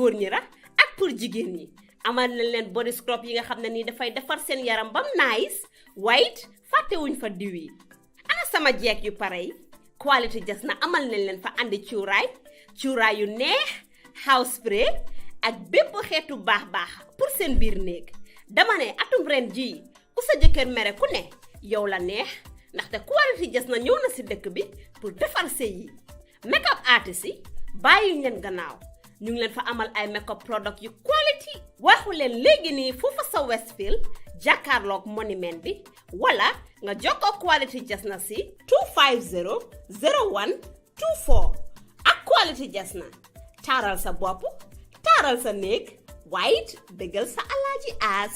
góor ñi la ak pour jigéen ñi amal nañ leen body scrub yi nga xam ne nii dafay defar seen yaram bam nice white fàttewuñ fa diw yi ana sama jeeg yu pare yi quality jas na amal nañ leen fa andi cuuraay yu neex house spray ak bépp xeetu baax pour seen biir néeg dama ne atum ren jii ku sa jëkkër mere ku ne yow la neex ndaxte quality jas na ñëw na si dëkk bi pour defar sëy yi make-up artist yi bàyyi leen gannaaw ñu ngi leen fa amal ay make-up product yu quality waxu leen léegi nii foofa sa Westfield jàkkaarloog monument bi wala nga jokkoo quality jas na si 250 0124 ak quality jas na taaral sa bopp taaral sa néeg waaye it bégal sa alaaji aas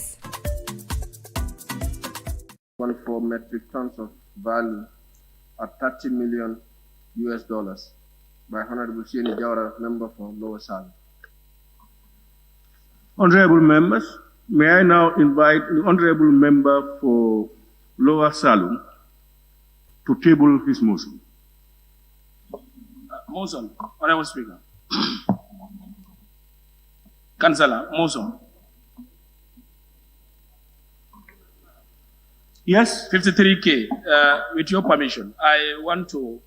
1.4 metric tons of value at $30 million by Honorable Sheni Jawara, member for Lower Salem. Honorable members, may I now invite the Honorable member for Lower Salem to table his motion. Motion, Honorable Speaker. Councillor, motion. Yes? 53K. With your permission, I want to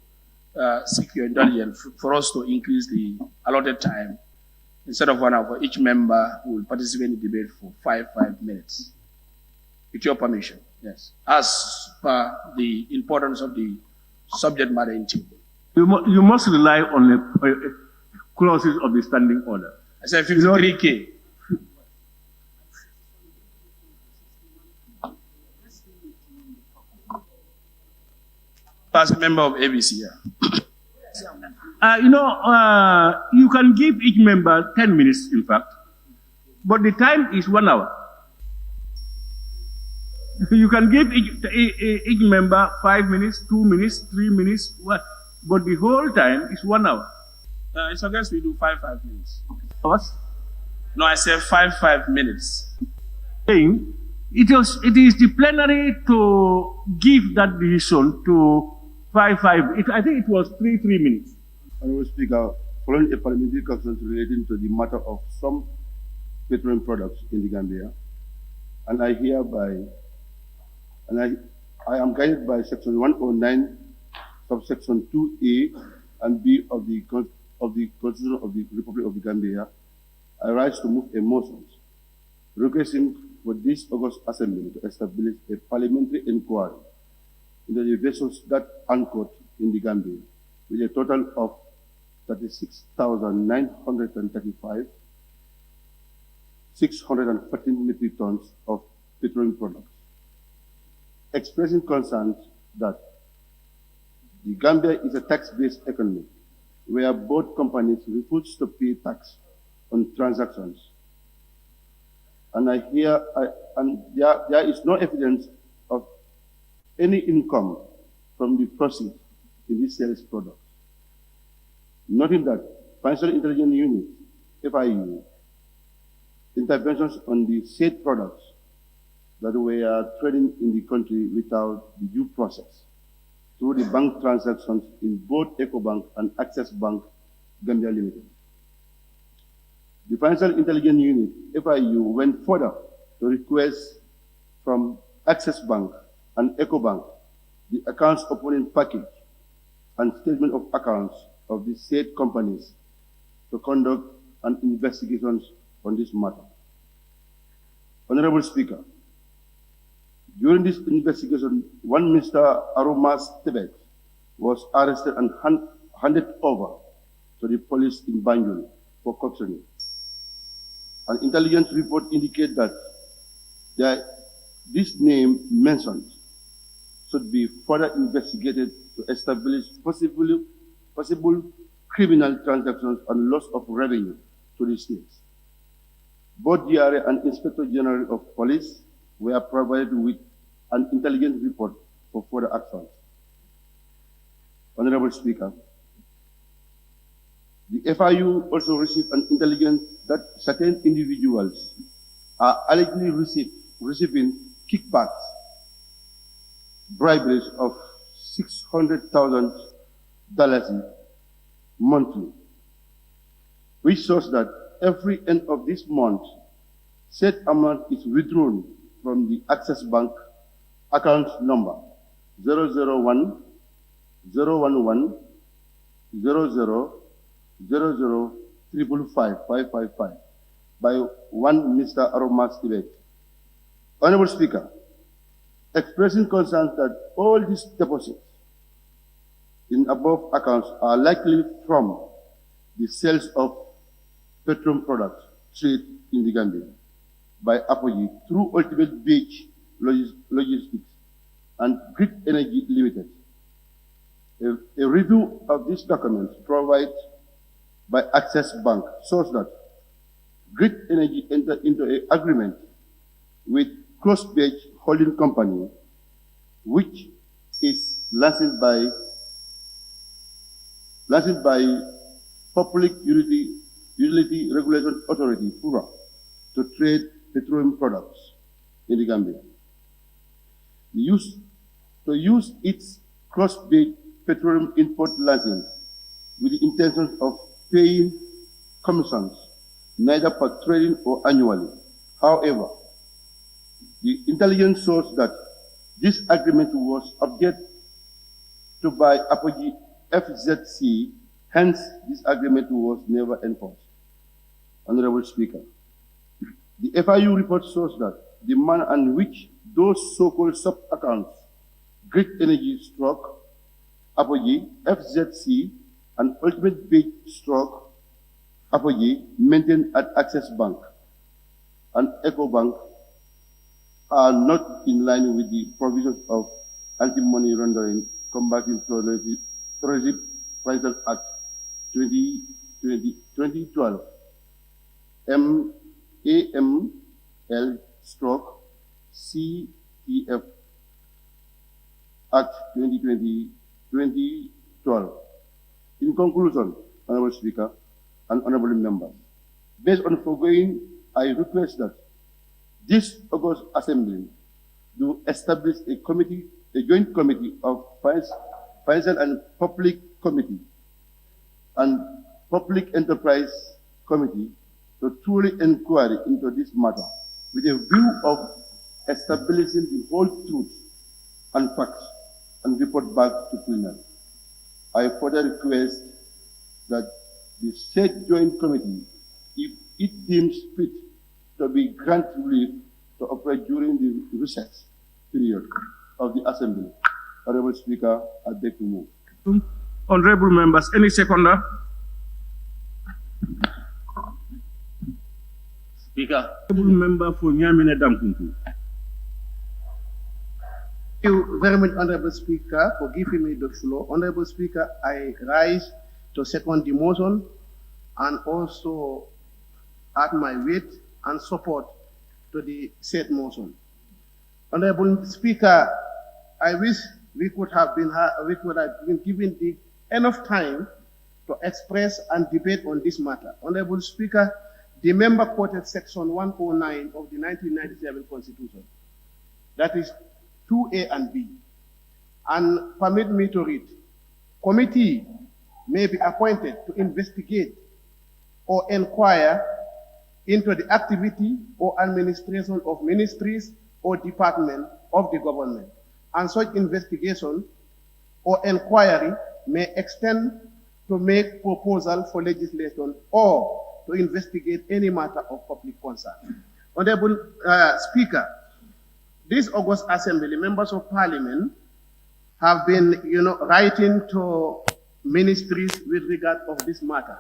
seek your indulgence for us to increase the allotted time. Instead of 1 hour, each member will participate in the debate for 5 minutes. With your permission, yes. As per the importance of the subject matter entailed. You must rely on the clauses of the standing order. I said 53K. As a member of ABC, yeah. You can give each member 10 minutes, in fact, but the time is 1 hour. You can give each member 5 minutes, 2 minutes, 3 minutes, but the whole time is 1 hour. It's okay, we do 5 minutes. What? No, I said 5 minutes. It is the plenary to give that decision to 5. I think it was 3 minutes. Honorable Speaker, following a parliamentary question relating to the matter of some petroleum products in the Gambia, and I am guided by Section 109, subsection 2A and B of the Constitution of the Republic of the Gambia, I rise to move a motion requesting for this August Assembly to establish a parliamentary inquiry into the vessels that anchored in the Gambia with a total of 36,935, 614 metric tons of petroleum products, expressing concerns that the Gambia is a tax-based economy where both companies refuse to pay tax on transactions. And there is no evidence of any income from the proceeds in these sales products. Noting that Financial Intelligence Unit, FIU, interventions on the said products that were trading in the country without the due process through the bank transactions in both EcoBank and Access Bank Gambia Limited. The Financial Intelligence Unit, FIU, went further to request from Access Bank and EcoBank the accounts opening package and statement of accounts of the said companies to conduct an investigation on this matter. Honorable Speaker, during this investigation, one Mr. Aromas Tebet was arrested and handed over to the police in Banjul for custody. An intelligence report indicates that this name mentioned should be further investigated to establish possible criminal transactions and loss of revenue to the states. Both DRA and Inspector General of Police were provided with an intelligence report for further actions. Honorable Speaker, the FIU also received an intelligence that certain individuals are allegedly receiving kickbacks, briberies of $600,000 monthly, which shows that every end of this month, said amount is withdrawn from the Access Bank account number 001 011 00 00 555 by one Mr. Aromas Tibet. Honorable Speaker, expressing concern that all these deposits in above accounts are likely from the sales of petroleum products trade in the Gambia by Apogee through Ultimate Beach Logistics and Grid Energy Limited. A review of this document provided by Access Bank shows that Grid Energy entered into an agreement with Crossbeach Holding Company, which is licensed by Public Utility Regulation Authority, PURA, to trade petroleum products in the Gambia. To use its Crossbeach petroleum import license with the intention of paying commissions, neither per trading or annually. However, the intelligence shows that this agreement was objected to by Apogee FZC, hence this agreement was never enforced. Honorable Speaker, the FIU report shows that the manner in which those so-called sub-accounts, Grid Energy Stroke, Apogee, FZC, and Ultimate Beach Stroke, Apogee, maintained at Access Bank and Eco Bank are not in line with the provisions of Anti-Money Laundering Combating Terrorism Financial Act 2012, AML stroke CTF Act 2012. In conclusion, Honorable Speaker and Honorable Members, based on the foregoing, I request that this August Assembly do establish a joint committee of Financial and Public Committee and Public Enterprise Committee to truly inquire into this matter with a view of establishing the whole truth and facts and report back to plenary. I further request that the said joint committee, if it deems fit to be grant relief to operate during the recess period of the Assembly. Honorable Speaker, I beg to move. Honorable members, any seconder? Speaker. Honorable member for Nyamine Damkunku. Thank you very much, Honorable Speaker, for giving me the floor. Honorable Speaker, I rise to second the motion and also add my weight and support to the said motion. Honorable Speaker, I wish we could have been given enough time to express and debate on this matter. Honorable Speaker, the member quoted Section 109 of the 1997 Constitution. That is 2A and B. And permit me to read. Committee may be appointed to investigate or inquire into the activity or administration of ministries or departments of the government. And such investigation or inquiry may extend to make proposal for legislation or to investigate any matter of public concern. Honorable Speaker, this August Assembly, members of Parliament have been, writing to ministries with regard of this matter.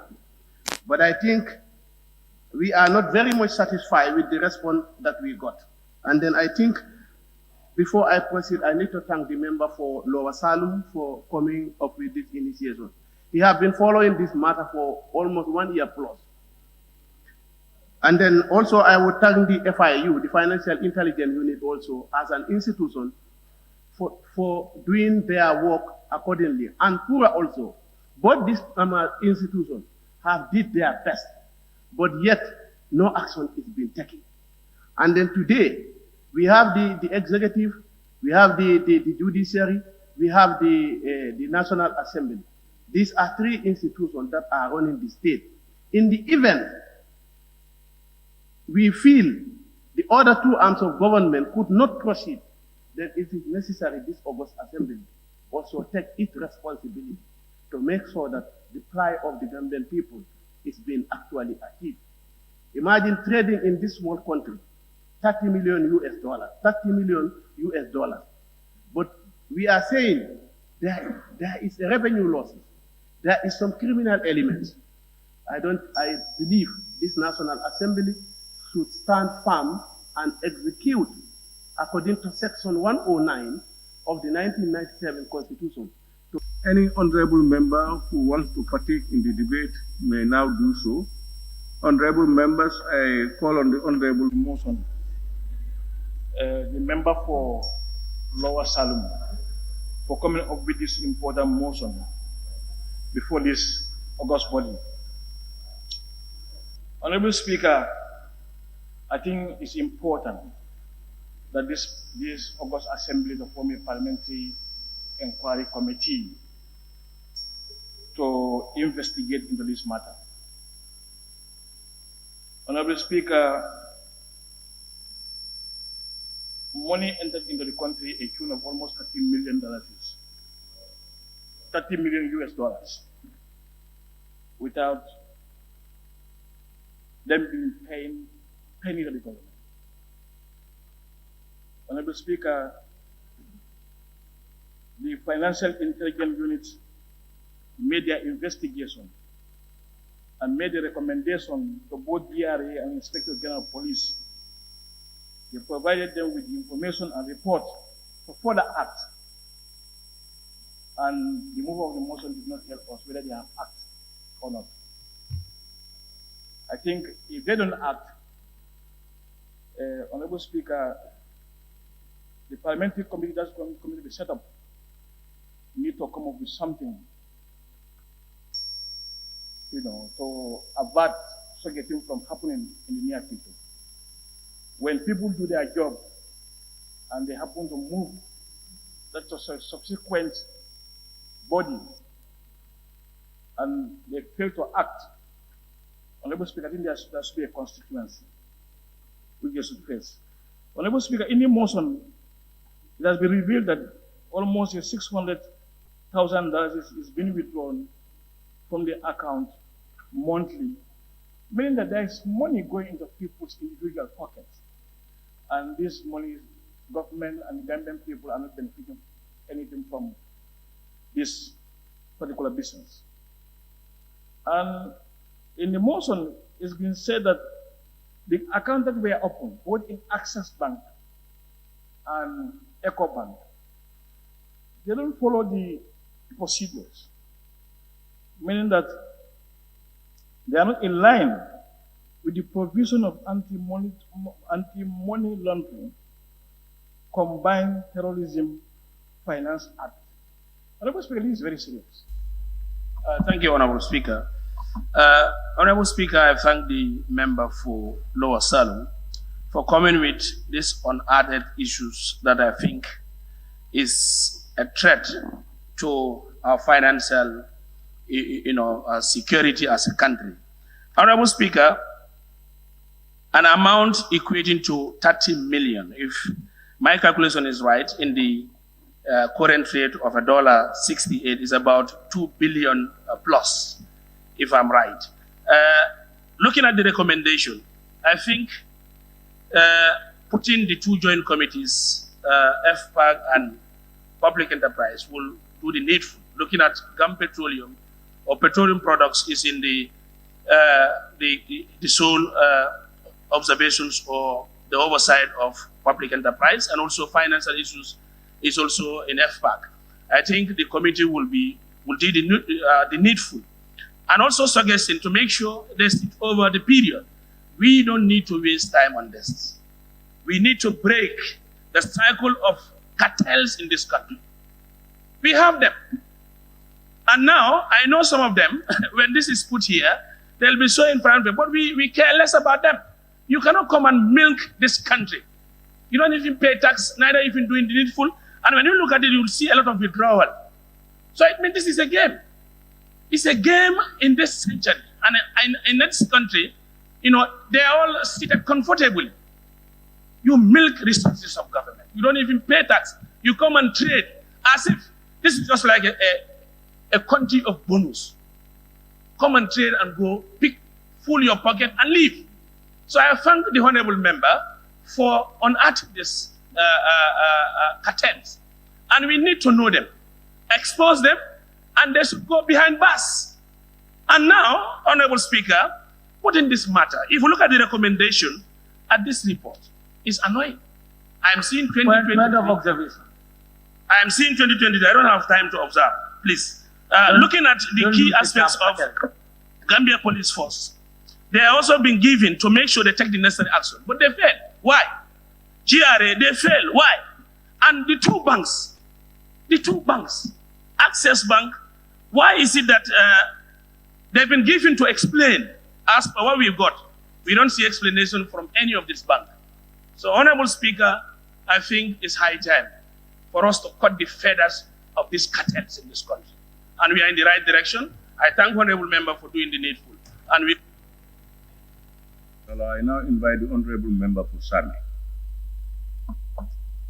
But I think we are not very much satisfied with the response that we got. And then I think before I proceed, I need to thank the member for Lower Salum for coming up with this initiation. He has been following this matter for almost 1 year plus. And then also I would thank the FIU, the Financial Intelligence Unit also, as an institution for doing their work accordingly. And PURA also. Both these institutions have did their best, but yet no action is being taken. And then today, we have the executive, we have the judiciary, we have the National Assembly. These are three institutions that are running the state. In the event we feel the other two arms of government could not proceed, then it is necessary this August Assembly also take its responsibility to make sure that the plight of the Gambian people is being actually achieved. Imagine trading in this small country, 30 million US dollars, 30 million US dollars. But we are saying there is a revenue losses. There is some criminal elements. I believe this National Assembly should stand firm and execute according to Section 109 of the 1997 Constitution. Any honorable member who wants to partake in the debate may now do so. Honorable members, I call on the honorable motion. The member for Lower Salem for coming up with this important motion before this August body. Honorable Speaker, I think it's important that this August Assembly to form a parliamentary inquiry committee to investigate into this matter. Honorable Speaker, money entered into the country a tune of almost $30 million, 30 million US dollars, without them being paying penny to the government. Honorable Speaker, the Financial Intelligence Unit made their investigation and made a recommendation to both DRA and Inspector General of Police. They provided them with the information and report to further act. And the mover of the motion did not tell us whether they have acted or not. I think if they don't act, Honorable Speaker, the parliamentary committee that's going to be set up need to come up with something, to avert such a thing from happening in the near future. When people do their job and they happen to move, that's a subsequent body, and they fail to act. Honorable Speaker, I think there should be a constituency which they should face. Honorable Speaker, in the motion, it has been revealed that almost $600,000 is being withdrawn from the account monthly, meaning that there is money going into people's individual pockets. And this money, government and Gambian people are not benefiting anything from this particular business. And in the motion, it's been said that the accounts that were opened, both in Access Bank and Eco Bank, they don't follow the procedures, meaning that they are not in line with the provision of anti-money laundering, Combined Terrorism Finance Act. Honorable Speaker, this is very serious. Thank you, Honorable Speaker. Honorable Speaker, I thank the member for Lower Salem for coming with these unadded issues that I think is a threat to our financial, security as a country. Honorable Speaker, an amount equating to 30 million, if my calculation is right, in the current rate of $1.68 is about 2 billion plus, if I'm right. Looking at the recommendation, I think putting the two joint committees, FPAC and Public Enterprise, will do the needful. Looking at GAM Petroleum or petroleum products is in the sole observations or the oversight of Public Enterprise, and also financial issues is also in FPAC. I think the committee will do the needful, and also suggesting to make sure they sit over the period. We don't need to waste time on this. We need to break the cycle of cartels in this country. We have them. And now, I know some of them, when this is put here, they'll be so in front of them, but we care less about them. You cannot come and milk this country. You don't even pay tax, neither even doing the needful. And when you look at it, you'll see a lot of withdrawal. So it means this is a game. It's a game in this century. And in this country, they are all seated comfortably. You milk resources of government. You don't even pay tax. You come and trade as if this is just like a country of bonus. Come and trade and go, fill your pocket and leave. So I thank the honorable member for unearthing these cartels. And we need to know them, expose them, and they should go behind bars. And now, Honorable Speaker, what in this matter? If you look at the recommendation at this report, it's annoying. I am seeing 2020. Point of observation. I am seeing 2020. I don't have time to observe. Please. Looking at the key aspects of Gambia Police Force, they are also being given to make sure they take the necessary action. But they fail. Why? GRA, they fail. Why? And the two banks, Access Bank, why is it that they've been given to explain as per what we've got? We don't see explanation from any of this bank. So, Honorable Speaker, I think it's high time for us to cut the feathers of these cartels in this country. And we are in the right direction. I thank Honorable Member for doing the needful. And we. Well, I now invite the Honorable Member for Sami.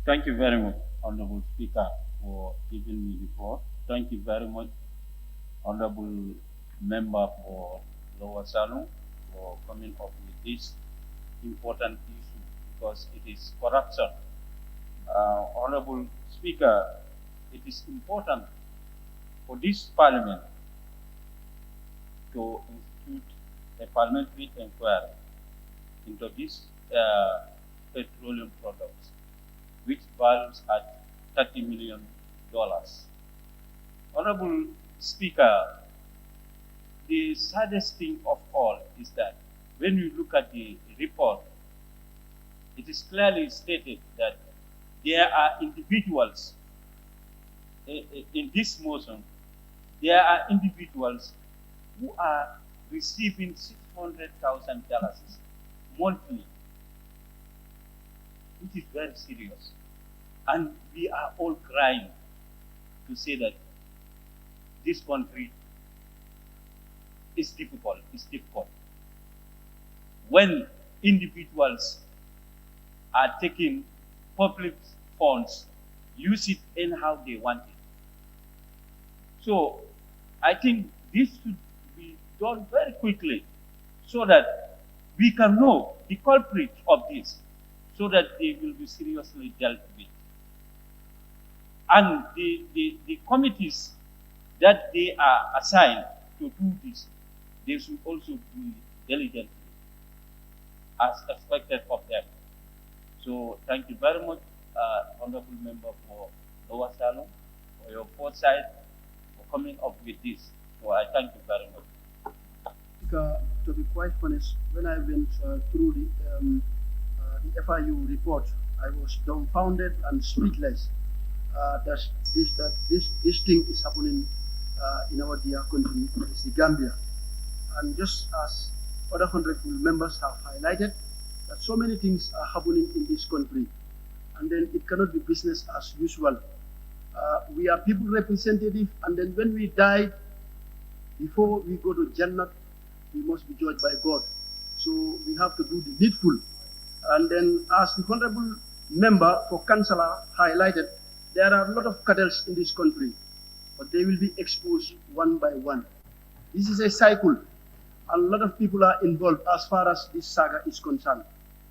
Thank you very much, Honorable Speaker, for giving me the floor. Thank you very much, Honorable Member for Lower Salon, for coming up with this important issue because it is corruption. Honorable Speaker, it is important for this Parliament to institute a parliamentary inquiry into this petroleum products, which values at $30 million. Honorable Speaker, the saddest thing of all is that when you look at the report, it is clearly stated that there are individuals in this motion, there are individuals who are receiving $600,000 monthly, which is very serious. And we are all crying to say that this country is difficult. When individuals are taking public funds, use it anyhow they want it. So I think this should be done very quickly so that we can know the culprit of this, so that they will be seriously dealt with. And the committees that they are assigned to do this, they should also do it diligently as expected of them. So thank you very much, Honorable Member for Lower Salon, for your foresight, for coming up with this. So I thank you very much. To be quite honest, when I went through the FIU report, I was dumbfounded and speechless that this thing is happening in our dear country, it's the Gambia. And just as other honorable members have highlighted, that so many things are happening in this country, and then it cannot be business as usual. We are people representative, and then when we die, before we go to Jannah, we must be judged by God. So we have to do the needful. And then as the honorable member for Councillor highlighted, there are a lot of cartels in this country, but they will be exposed one by one. This is a cycle. A lot of people are involved as far as this saga is concerned.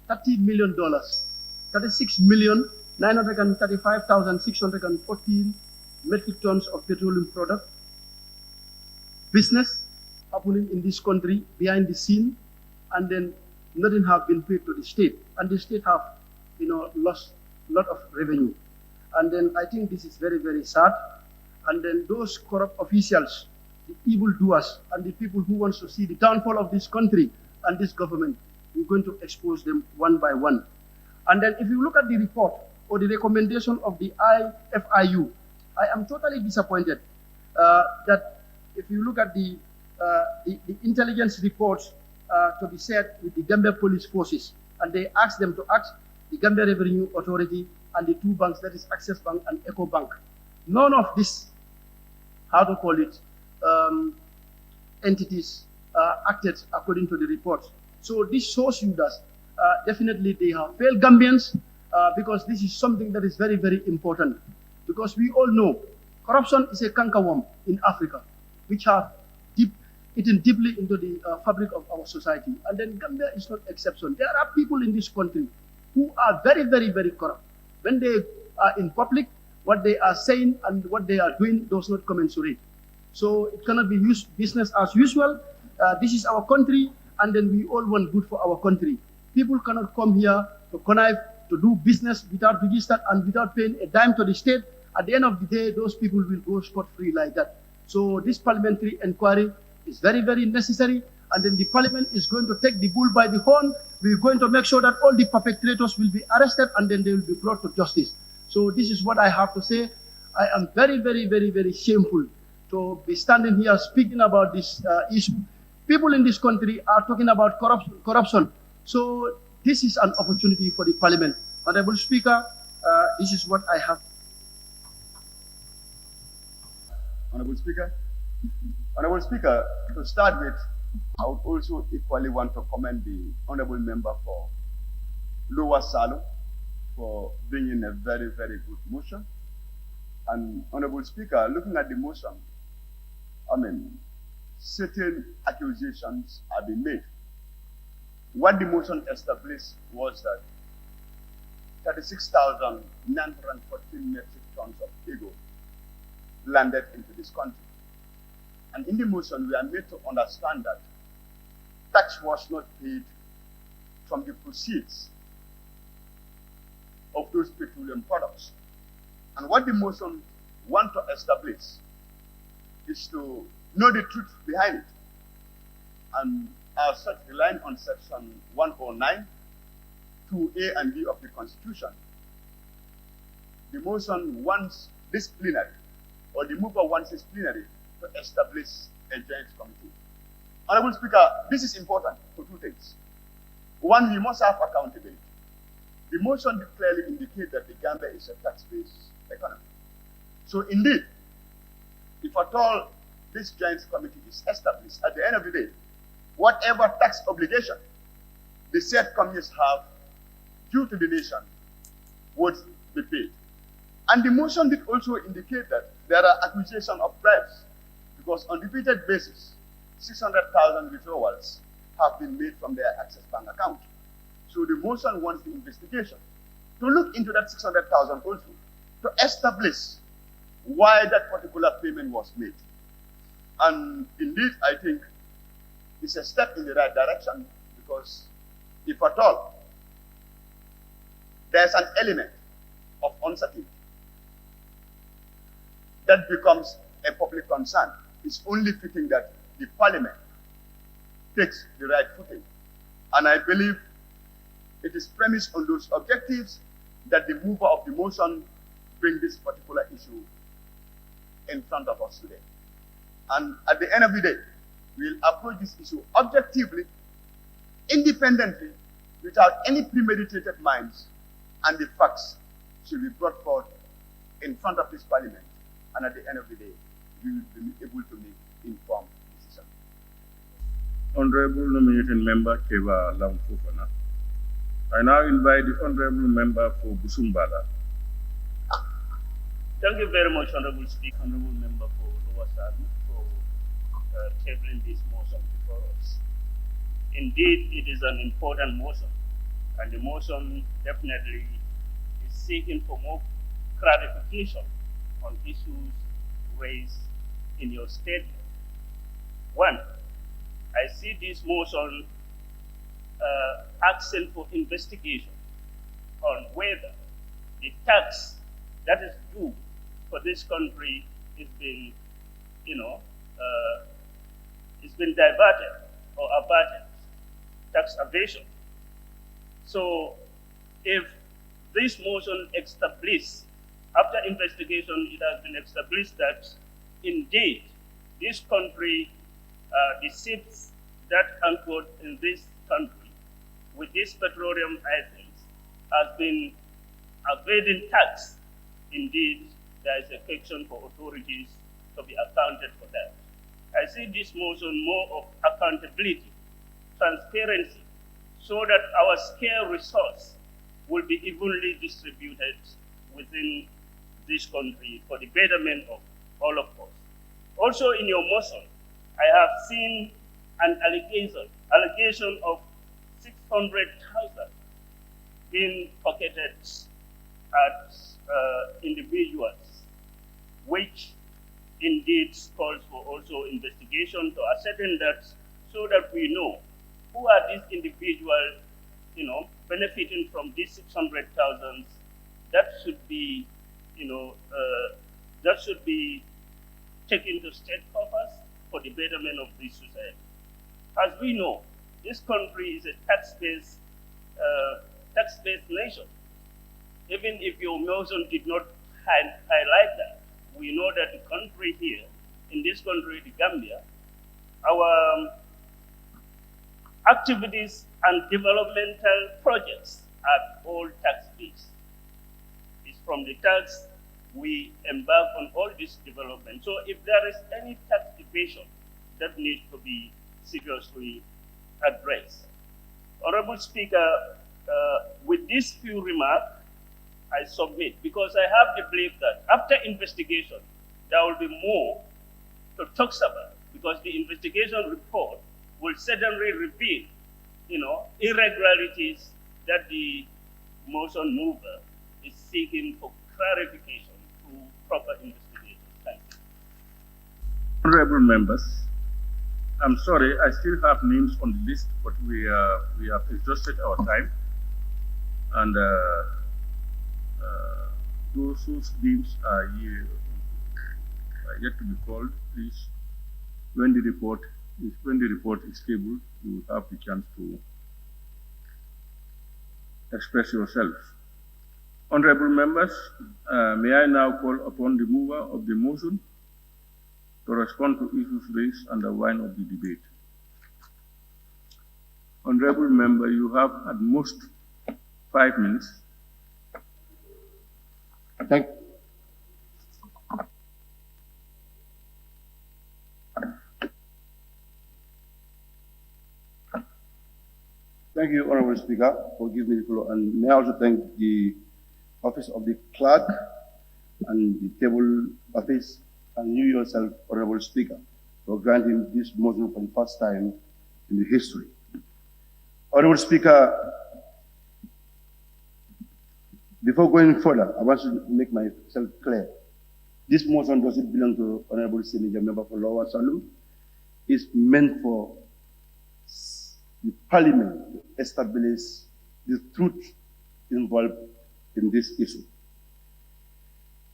$30 million, 36,935,614 metric tons of petroleum product. Business happening in this country behind the scene, and then nothing have been paid to the state, and the state have, lost a lot of revenue. And then I think this is very, very sad. And then those corrupt officials, the evildoers, and the people who want to see the downfall of this country and this government, we're going to expose them one by one. And then if you look at the report or the recommendation of the IFIU, I am totally disappointed that if you look at the intelligence reports to be shared with the Gambia Police Forces, and they ask them to ask the Gambia Revenue Authority and the two banks, that is Access Bank and Eco Bank. None of this, entities acted according to the report. So this shows you that definitely they have failed Gambians because this is something that is very, very important. Because we all know corruption is a cankerworm in Africa, which have eaten deeply into the fabric of our society. And then Gambia is not exception. There are people in this country who are very, very, very corrupt. When they are in public, what they are saying and what they are doing does not commensurate. So it cannot be used business as usual. This is our country, and then we all want good for our country. People cannot come here to connive, to do business without register and without paying a dime to the state. At the end of the day, those people will go scot-free like that. So this parliamentary inquiry is very, very necessary. And then the parliament is going to take the bull by the horn. We're going to make sure that all the perpetrators will be arrested and then they will be brought to justice. So this is what I have to say. I am very, very, very, very shameful to be standing here speaking about this issue. People in this country are talking about corruption. So this is an opportunity for the parliament. Honorable Speaker, this is what I have. Honorable Speaker, to start with, I would also equally want to commend the Honorable Member for Lower Salo for bringing a very, very good motion. And Honorable Speaker, looking at the motion, I mean, certain accusations have been made. What the motion established was that 36,914 metric tons of ego landed into this country. And in the motion, we are made to understand that tax was not paid from the proceeds of those petroleum products. And what the motion wants to establish is to know the truth behind it. And as such, relying on section 109, 2A and B of the Constitution, the motion wants this plenary, or the mover wants this plenary, to establish a joint committee. Honorable Speaker, this is important for two things. One, we must have accountability. The motion clearly indicates that the Gambia is a tax-based economy. So indeed, if at all this joint committee is established, at the end of the day, whatever tax obligation the said companies have due to the nation would be paid. And the motion did also indicate that there are accusations of bribes, because on repeated basis, 600,000 withdrawals have been made from their Access Bank account. So the motion wants the investigation to look into that 600,000 also, to establish why that particular payment was made. And indeed, I think it's a step in the right direction, because if at all there's an element of uncertainty that becomes a public concern, it's only fitting that the parliament takes the right footing. And I believe it is premised on those objectives that the mover of the motion bring this particular issue in front of us today. And at the end of the day, we'll approach this issue objectively, independently, without any premeditated minds, and the facts should be brought forth in front of this parliament. And at the end of the day, we will be able to make informed decisions. Honorable nominated member Keva Lamfufana. I now invite the honorable member for Busumbala. Thank you very much, Honorable Speaker, Honorable Member for Lower Salo, for tabling this motion before us. Indeed, it is an important motion, and the motion definitely is seeking for more clarification on issues raised in your statement. One, I see this motion asking for investigation on whether the tax that is due for this country is being, it's been diverted or averted, tax evasion. So if this motion established, after investigation, it has been established that indeed this country, the ships that anchored in this country with these petroleum items has been evading tax. Indeed, there is a question for authorities to be accounted for that. I see this motion more of accountability, transparency, so that our scarce resource will be evenly distributed within this country for the betterment of all of us. Also in your motion, I have seen an allegation of 600,000 being pocketed at individuals, which indeed calls for also investigation to ascertain that, so that we know who are these individuals, benefiting from these 600,000. That should be, that should be taken to state coffers for the betterment of this society. As we know, this country is a tax-based nation. Even if your motion did not highlight that, we know that the country here, in this country, the Gambia, our activities and developmental projects are all tax-based. It's from the tax we embark on all this development. So if there is any tax evasion, that needs to be seriously addressed. Honorable Speaker, with these few remarks, I submit, because I have the belief that after investigation, there will be more to talk about, because the investigation report will certainly reveal, irregularities that the motion mover is seeking for clarification through proper investigation. Thank you. Honorable members, I'm sorry, I still have names on the list, but we have exhausted our time, and those whose names are yet to be called, please, when the report is tabled, you will have the chance to express yourself. Honorable members, may I now call upon the mover of the motion to respond to issues raised under one of the debate. Honorable member, you have at most 5 minutes. Thank you, Honorable Speaker, for giving me the floor. And may I also thank the Office of the Clerk and the Table Office and you yourself, Honorable Speaker, for granting this motion for the first time in the history. Honorable Speaker, before going further, I want to make myself clear. This motion doesn't belong to Honorable Senator Member for Lower Salum. It's meant for the Parliament to establish the truth involved in this issue.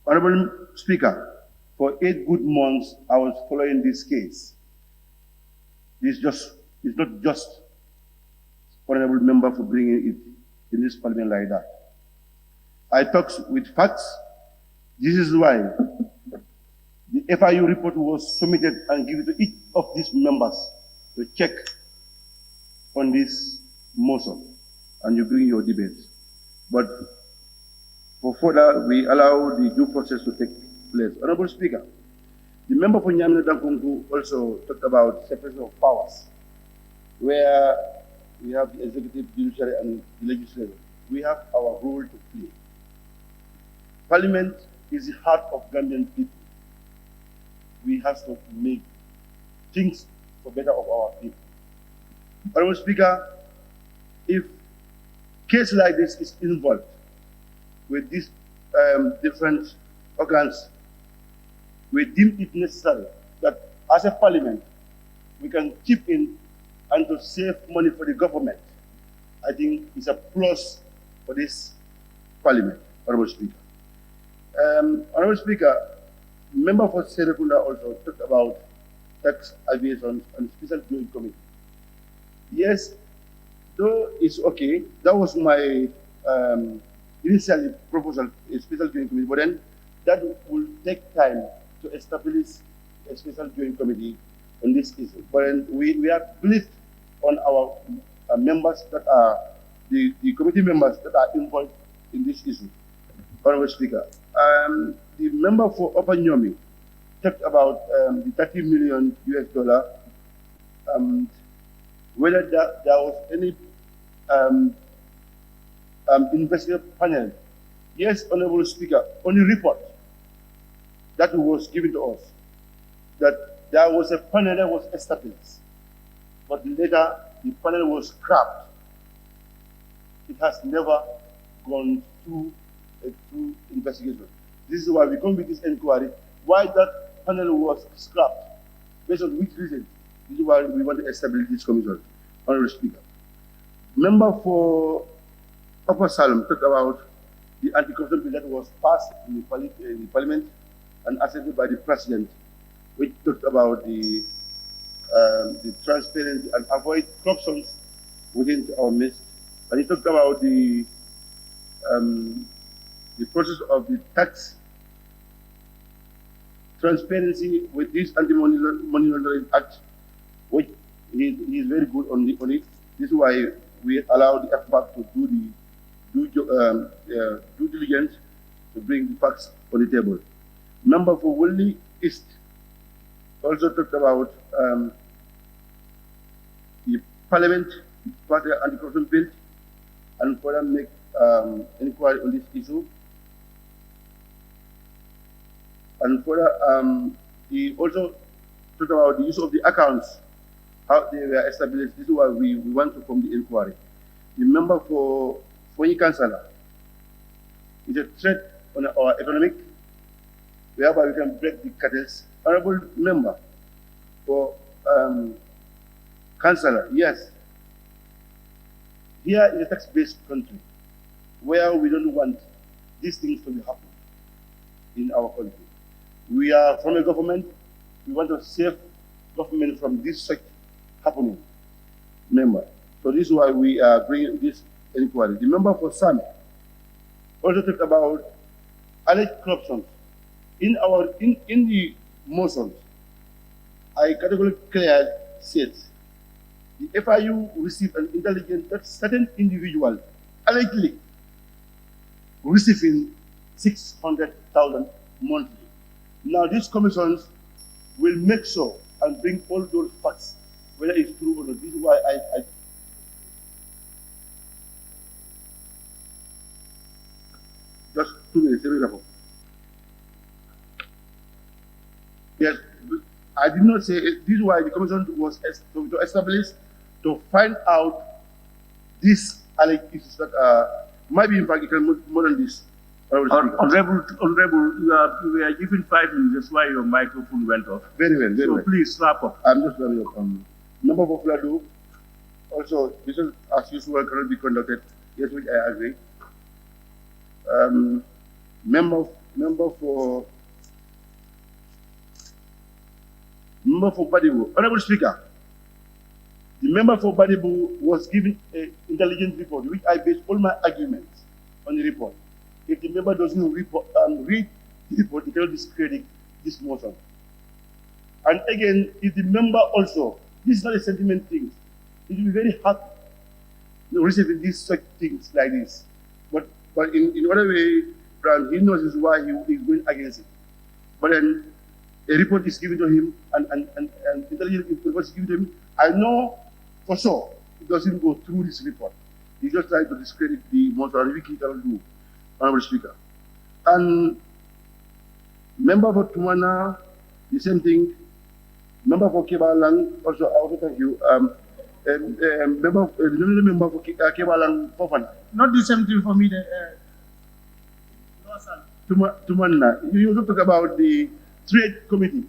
Honorable Speaker, for 8 good months I was following this case. It's not just Honorable Member for bringing it in this Parliament like that. I talked with facts. This is why the FIU report was submitted and given to each of these members to check on this motion, and you bring your debates. But for further, we allow the due process to take place. Honorable Speaker, the member for Nyamina Dankungu also talked about separation of powers, where we have the executive, judiciary, and the legislature. We have our role to play. Parliament is the heart of Gambian people. We have to make things for better of our people. Honorable Speaker, if case like this is involved with these different organs, we deem it necessary that as a Parliament, we can chip in and to save money for the government. I think it's a plus for this Parliament, Honorable Speaker. Honorable Speaker, member for Serekunda also talked about tax aviation and special joint committee. Yes, though it's okay, that was my initial proposal, a special joint committee, but then that will take time to establish a special joint committee on this issue. But then we are pleased on our members that are, the committee members that are involved in this issue. Honorable Speaker, the member for Upper Nyomi talked about the $30 million US, whether there was any um, investigative panel. Yes, Honorable Speaker, on the report that was given to us, that there was a panel that was established, but later the panel was scrapped. It has never gone through a true investigation. This is why we come with this inquiry, why that panel was scrapped, based on which reason. This is why we want to establish this commission. Honorable Speaker. Member for Upper Salem talked about the anti-corruption bill that was passed in the Parliament and accepted by the President, which talked about the transparency and avoid corruption within our midst. And he talked about the process of the tax transparency with this anti-money laundering act, which he is very good on it. This is why we allow the FPAC to do the due diligence to bring the facts on the table. Member for Woodley East also talked about the Parliament passed the anti-corruption bill and further make inquiry on this issue. And further, he also talked about the use of the accounts, how they were established. This is why we want to form the inquiry. The member for Fonyi Councillor is a threat on our economic, whereby we can break the cartels. Honorable member for Councillor, yes, here is a tax-based country where we don't want these things to be happening in our country. We are from a government, we want to save government from this such happening, member. So this is why we are bringing this inquiry. The member for Sami also talked about alleged corruption. In the motions, I categorically said the FIU received an intelligence that certain individual allegedly receiving 600,000 monthly. Now these commissions will make sure and bring all those facts, whether it's true or not. This is why I just 2 minutes. Yes, I did not say it. This is why the commission was established to find out these alleged issues that might be in fact more than this. Honorable, you are given 5 minutes. That's why your microphone went off. Very well, very well. Please wrap up. I'm just wrapping up. Number for Fladu, also, this is as usual cannot be conducted. Yes, which I agree. Member for Badibu. Honorable Speaker, the member for Badibu was given an intelligence report, which I based all my arguments on the report. If the member doesn't read the report, it will discredit this motion. And again, if the member also, this is not a sentiment thing, it will be very hard receiving these such things like this. But in other way, he knows this is why he is going against it. But then a report is given to him and intelligence report is given to him. I know for sure it doesn't go through this report. He just trying to discredit the motion, which he cannot do, Honorable Speaker. And member for Tumana, the same thing. Member for Kebalang, also I also thank you. Member for Kebalang Fofana. Not the same thing for me. Tumana, you also talk about the trade committee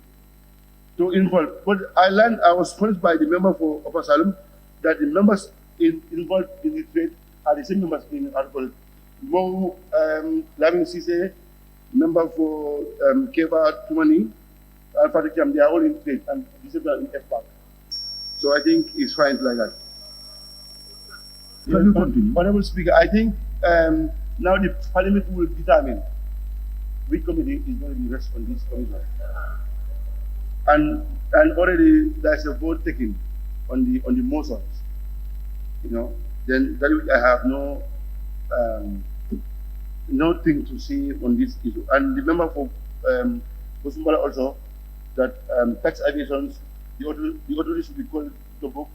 to involve. But I was promised by the member for Upper Salem that the members involved in the trade are the same members in Article. Mo Lavin Sise, member for Keba Tumani, Alpha Jam, they are all in trade and disabled in FPAC. So I think it's fine like that. Can you continue? Honorable Speaker, I think now the Parliament will determine which committee is going to be rest on this commission. And already there's a vote taken on the motions. Then that I have nothing to say on this issue. And the member for Bosumbala also that tax aviations, the authority should be called to book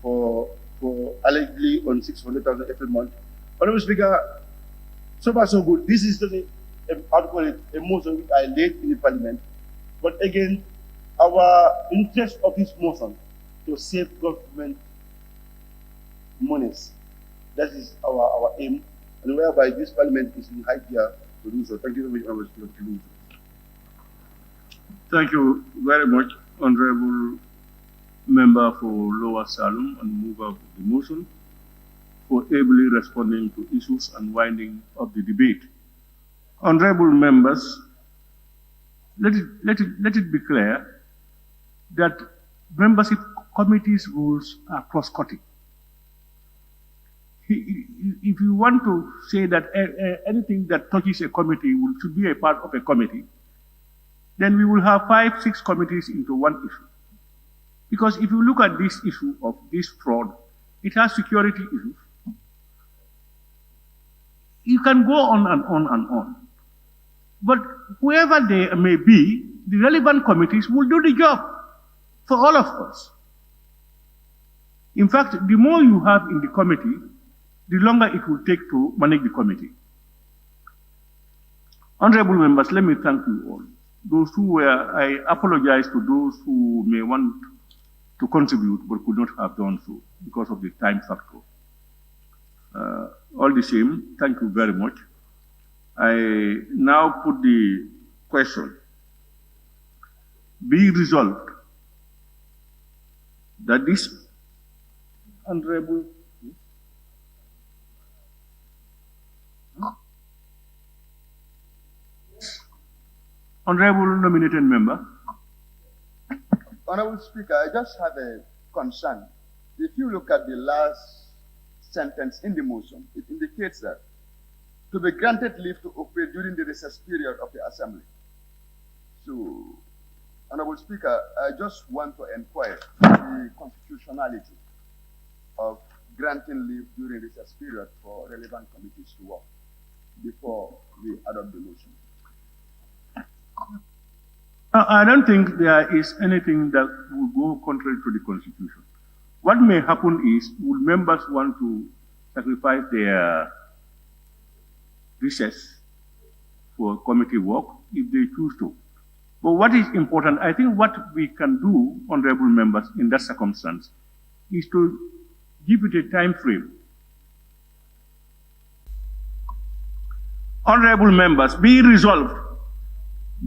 for for allegedly on 600,000 every month. Honorable Speaker, so far so good. This is the motion which I laid in the Parliament. But again, our interest of this motion to save government monies. That is our aim, and whereby this Parliament is in high gear to do so. Thank you very much, Honorable Speaker. Thank you very much, Honorable Member for Lower Salem and mover of the motion, for ably responding to issues and winding up the debate. Honorable members, let it be clear that membership committees' rules are cross-cutting. If you want to say that anything that touches a committee should be a part of a committee, then we will have 5, 6 committees into one issue. Because if you look at this issue of this fraud, it has security issues. You can go on and on and on. But whoever they may be, the relevant committees will do the job for all of us. In fact, the more you have in the committee, the longer it will take to manage the committee. Honorable members, let me thank you all. Those who were, I apologize to those who may want to contribute but could not have done so because of the time factor. All the same, thank you very much. I now put the question. Be resolved that this honorable nominated member. Honorable Speaker, I just have a concern. If you look at the last sentence in the motion, it indicates that to be granted leave to operate during the recess period of the Assembly. So, Honorable Speaker, I just want to inquire the constitutionality of granting leave during recess period for relevant committees to work before we adopt the motion. I don't think there is anything that will go contrary to the Constitution. What may happen is, will members want to sacrifice their recess for committee work if they choose to? But what is important, I think what we can do, honorable members, in that circumstance, is to give it a time frame. Honorable members, be resolved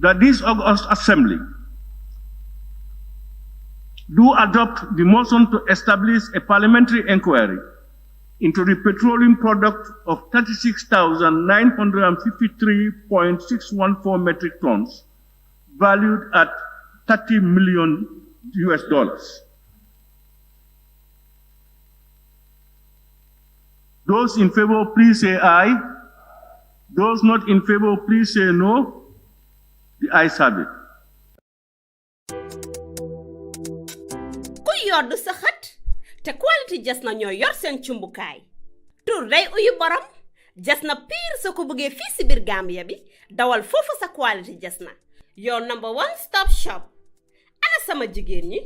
that this August Assembly do adopt the motion to establish a parliamentary inquiry into the petroleum product of 36,953.614 metric tons, valued at $30 million US. Those in favor, please say aye. Those not in favor, please say no. The ayes have it. Ku yoddu sa xat te quality jas na ñoo yor seen cumbukaay tur day uyu borom jas na pire soo ko bëggee fii si biir Gambia bi dawal foofu sa quality jas na your number 1 stop shop. Ana sama jigéen ñi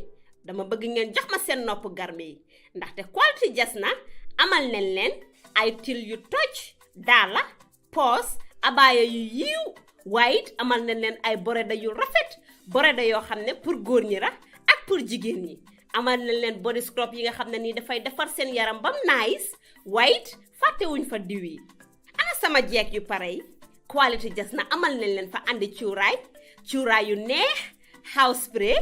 dama bëgg ngeen jox ma seen nopp garme yi ndaxte quality jas na amal nañ leen ay til yu toj daala poos abaaya yu yiiw waaye amal nañ leen ay boreda yu rafet boreda yoo xam ne pour góor ñi ra ak pour jigéen ñi amal nañ leen body scrub yi nga xam ne nii dafay defar seen yaram bam nice waaye fàttewuñ fa diw yi ana sama jeeg yu pare yi quality jas na amal nañ leen fa andi cuuraay yu neex house spray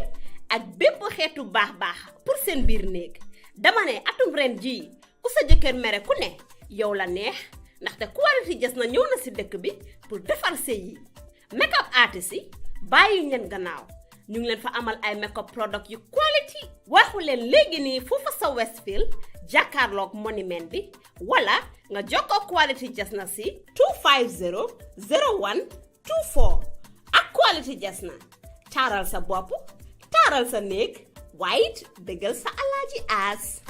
ak bépp xeetu baax pour seen biir néeg dama ne atum ren ji ku sa jëkkër mere ku ne yow la neex ndaxte quality jas na ñëw na si dëkk bi pour defar sëy yi makeup artist yi bàyyi leen gannaaw ñu ngi leen fa amal ay makeup product yu quality waxu leen léegi nii foofu sa Westfield jàkkaarloog monument bi wala nga jokkoo quality jas na si 250 01 24 ak quality jas na taaral sa bopp taaral sa néeg waaye dëggal sa alaaji aas